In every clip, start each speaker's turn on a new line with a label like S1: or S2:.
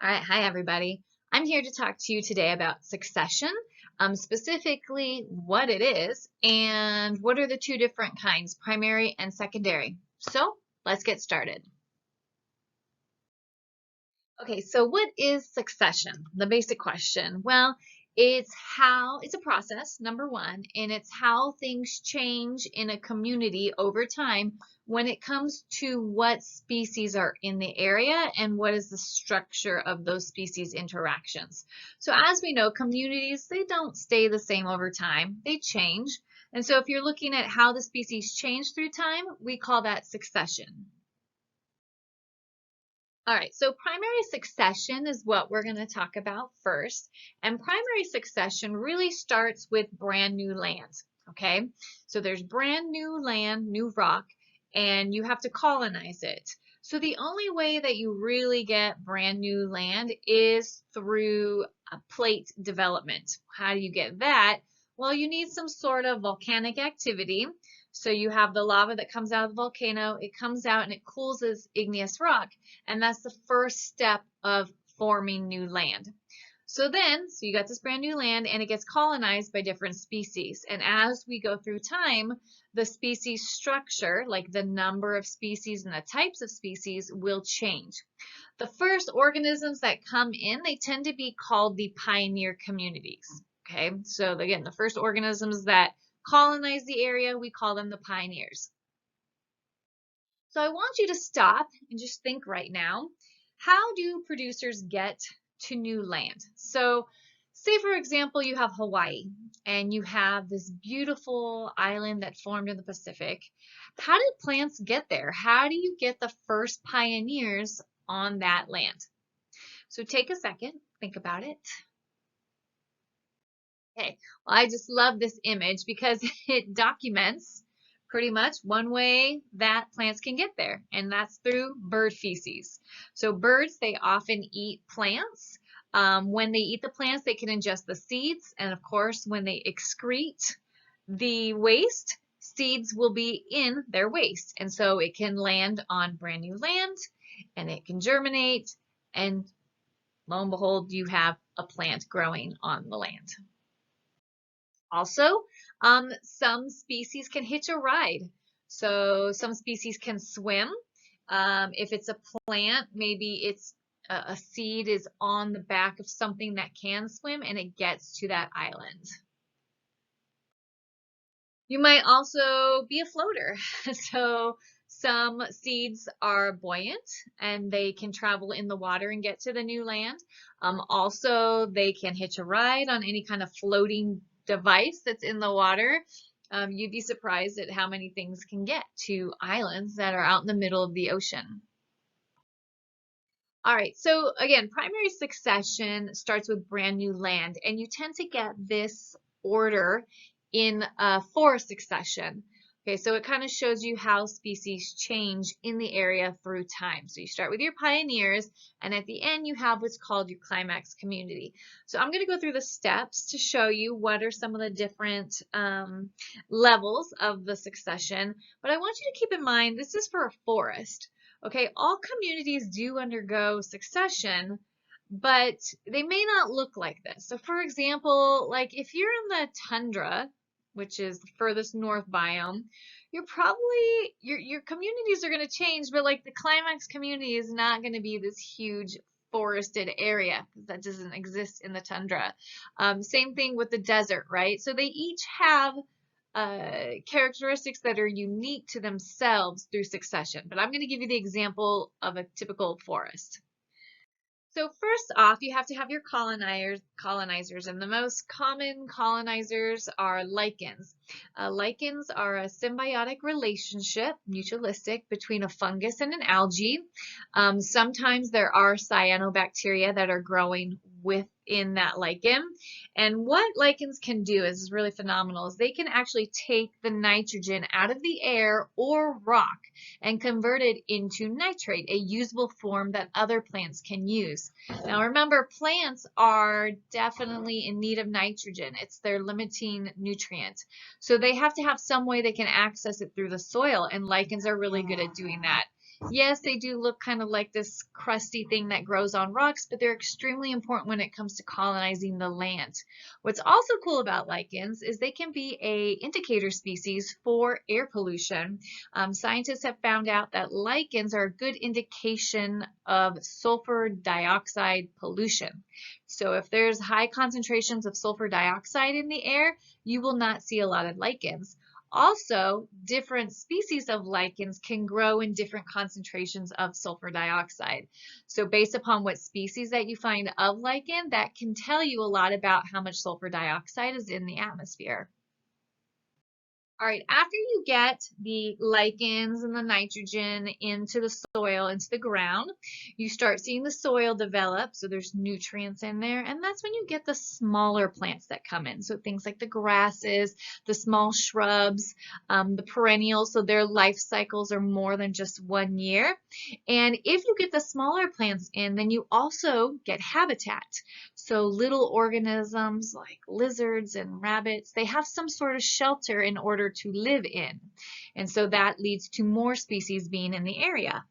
S1: All right, hi everybody. I'm here to talk to you today about succession, specifically what it is and what are the two different kinds, primary and secondary. So let's get started. Okay, so what is succession? The basic question. Well, it's a process, number one, and it's how things change in a community over time when it comes to what species are in the area and what is the structure of those species interactions. So as we know, communities, they don't stay the same over time, they change. And so if you're looking at how the species change through time, we call that succession. All right, so primary succession is what we're going to talk about first. And primary succession really starts with brand new land, okay? So there's brand new land, new rock, and you have to colonize it. So the only way that you really get brand new land is through a plate development. How do you get that? Well, you need some sort of volcanic activity. So you have the lava that comes out of the volcano, it comes out and it cools as igneous rock. And that's the first step of forming new land. So you got this brand new land and it gets colonized by different species. And as we go through time, the species structure, like the number of species and the types of species, will change. The first organisms that come in, they tend to be called the pioneer communities. Okay, so again, the first organisms that colonize the area, we call them the pioneers. So I want you to stop and just think right now, how do producers get to new land? So say for example, you have Hawaii and you have this beautiful island that formed in the Pacific. How did plants get there? How do you get the first pioneers on that land? So take a second, think about it. Okay, well, I just love this image because it documents pretty much one way that plants can get there, and that's through bird feces. So birds, they often eat plants. When they eat the plants, they can ingest the seeds, and of course, when they excrete the waste, seeds will be in their waste, and so it can land on brand new land, and it can germinate, and lo and behold, you have a plant growing on the land. Also, some species can hitch a ride. So some species can swim. If it's a plant, maybe it's a seed is on the back of something that can swim and it gets to that island. You might also be a floater. So some seeds are buoyant and they can travel in the water and get to the new land. Also, they can hitch a ride on any kind of floating device that's in the water. You'd be surprised at how many things can get to islands that are out in the middle of the ocean. All right, so again, primary succession starts with brand new land, and you tend to get this order in forest succession. Okay, so it kind of shows you how species change in the area through time. So you start with your pioneers, and at the end you have what's called your climax community. So I'm going to go through the steps to show you what are some of the different levels of the succession. But I want you to keep in mind, this is for a forest. Okay, all communities do undergo succession, but they may not look like this. So for example, like if you're in the tundra, which is the furthest north biome, you're probably, your communities are going to change, but like the climax community is not going to be this huge forested area because that doesn't exist in the tundra. Same thing with the desert, right? So they each have characteristics that are unique to themselves through succession. But I'm going to give you the example of a typical forest. So first off, you have to have your colonizers, and the most common colonizers are lichens. Lichens are a symbiotic relationship, mutualistic, between a fungus and an algae. Sometimes there are cyanobacteria that are growing within that lichen. And what lichens can do is really phenomenal, is they can actually take the nitrogen out of the air or rock and convert it into nitrate, a usable form that other plants can use. Now remember, plants are definitely in need of nitrogen. It's their limiting nutrient. So they have to have some way they can access it through the soil, and lichens are really good at doing that. Yes, they do look kind of like this crusty thing that grows on rocks, but they're extremely important when it comes to colonizing the land. What's also cool about lichens is they can be a indicator species for air pollution. Scientists have found out that lichens are a good indication of sulfur dioxide pollution. So if there's high concentrations of sulfur dioxide in the air, you will not see a lot of lichens. Also, different species of lichens can grow in different concentrations of sulfur dioxide. So based upon what species that you find of lichen, that can tell you a lot about how much sulfur dioxide is in the atmosphere. All right, after you get the lichens and the nitrogen into the soil, into the ground, you start seeing the soil develop. So there's nutrients in there. And that's when you get the smaller plants that come in. So things like the grasses, the small shrubs, the perennials. So their life cycles are more than just 1 year. And if you get the smaller plants in, then you also get habitat. So little organisms like lizards and rabbits, they have some sort of shelter in order to live in. And so that leads to more species being in the area.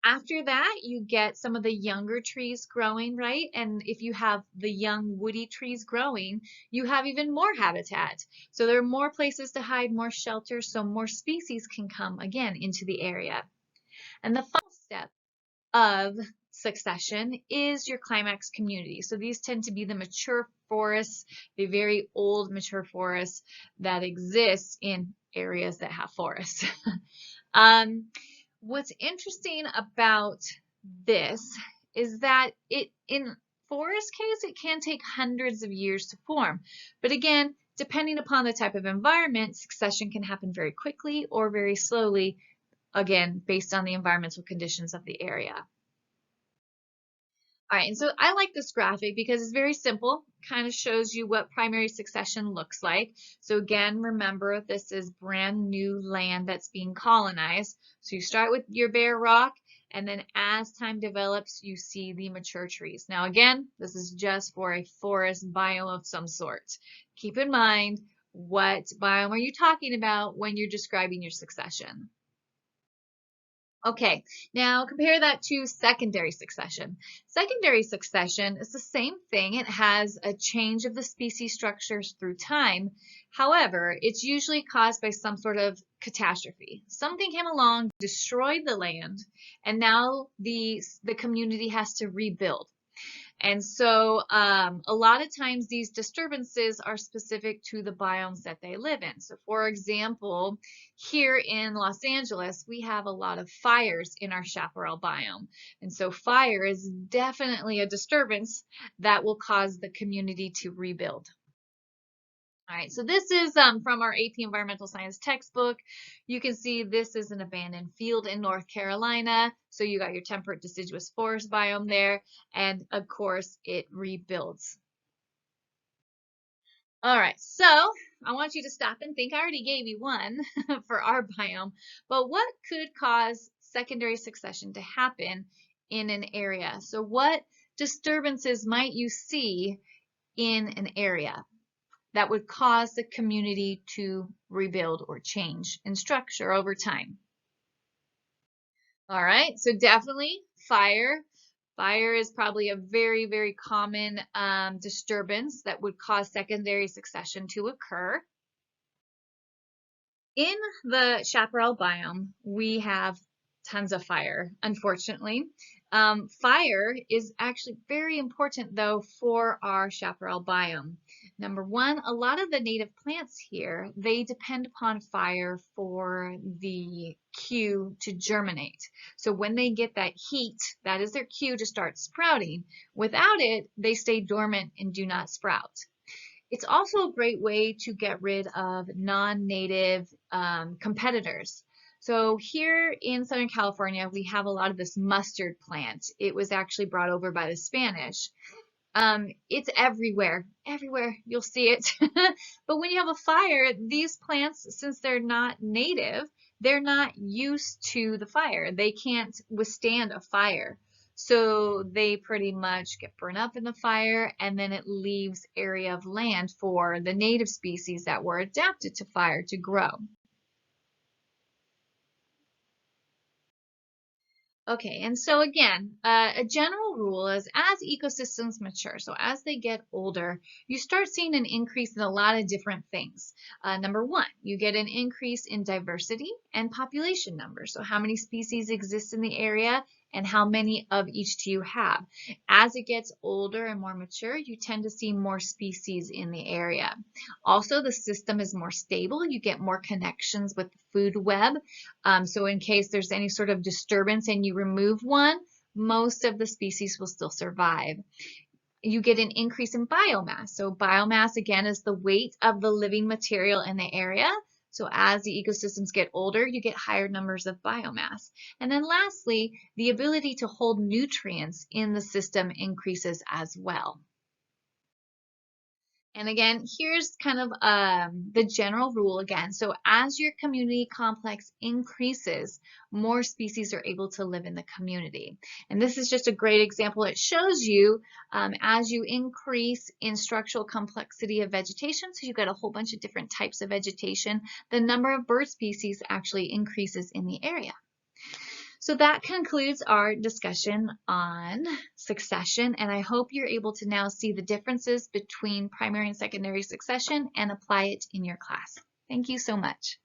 S1: After that, you get some of the younger trees growing, right? And if you have the young woody trees growing, you have even more habitat. So there are more places to hide, more shelter, so more species can come again into the area. And the final step of succession is your climax community. So these tend to be the mature forests, the very old mature forests that exist in areas that have forests. What's interesting about this is that in forest case, it can take hundreds of years to form. But again, depending upon the type of environment, succession can happen very quickly or very slowly, again, based on the environmental conditions of the area. All right, and so I like this graphic because it's very simple, kind of shows you what primary succession looks like. So again, remember this is brand new land that's being colonized. So you start with your bare rock, and then as time develops, you see the mature trees. Now again, this is just for a forest biome of some sort. Keep in mind, what biome are you talking about when you're describing your succession? Okay, now compare that to secondary succession. Secondary succession is the same thing. It has a change of the species structures through time. However, it's usually caused by some sort of catastrophe. Something came along, destroyed the land, and now the community has to rebuild. And so a lot of times these disturbances are specific to the biomes that they live in. So for example, here in Los Angeles, we have a lot of fires in our chaparral biome. And so fire is definitely a disturbance that will cause the community to rebuild. All right, so this is from our AP Environmental Science textbook. You can see this is an abandoned field in North Carolina. So you got your temperate deciduous forest biome there, and of course it rebuilds. All right, so I want you to stop and think. I already gave you one for our biome, but what could cause secondary succession to happen in an area? So what disturbances might you see in an area that would cause the community to rebuild or change in structure over time? All right, so definitely fire. Fire is probably a very, very common disturbance that would cause secondary succession to occur. In the chaparral biome, we have tons of fire, unfortunately. Fire is actually very important, though, for our chaparral biome. Number one, a lot of the native plants here, they depend upon fire for the cue to germinate. So when they get that heat, that is their cue to start sprouting. Without it, they stay dormant and do not sprout. It's also a great way to get rid of non-native competitors. So here in Southern California, we have a lot of this mustard plant. It was actually brought over by the Spanish. It's everywhere you'll see it. But when you have a fire, these plants, since they're not native, they're not used to the fire. They can't withstand a fire. So they pretty much get burned up in the fire, and then it leaves area of land for the native species that were adapted to fire to grow. Okay, and so again, a general rule is as ecosystems mature, so as they get older, you start seeing an increase in a lot of different things. Number one, you get an increase in diversity and population numbers. So how many species exist in the area and how many of each do you have? As it gets older and more mature, you tend to see more species in the area. Also, the system is more stable. You get more connections with the food web. So in case there's any sort of disturbance and you remove one, most of the species will still survive. You get an increase in biomass. So biomass, again, is the weight of the living material in the area. So as the ecosystems get older, you get higher numbers of biomass. And then lastly, the ability to hold nutrients in the system increases as well. And again, here's kind of the general rule again. So as your community complex increases, more species are able to live in the community. And this is just a great example. It shows you as you increase in structural complexity of vegetation, so you've got a whole bunch of different types of vegetation, the number of bird species actually increases in the area. So that concludes our discussion on succession, and I hope you're able to now see the differences between primary and secondary succession and apply it in your class. Thank you so much.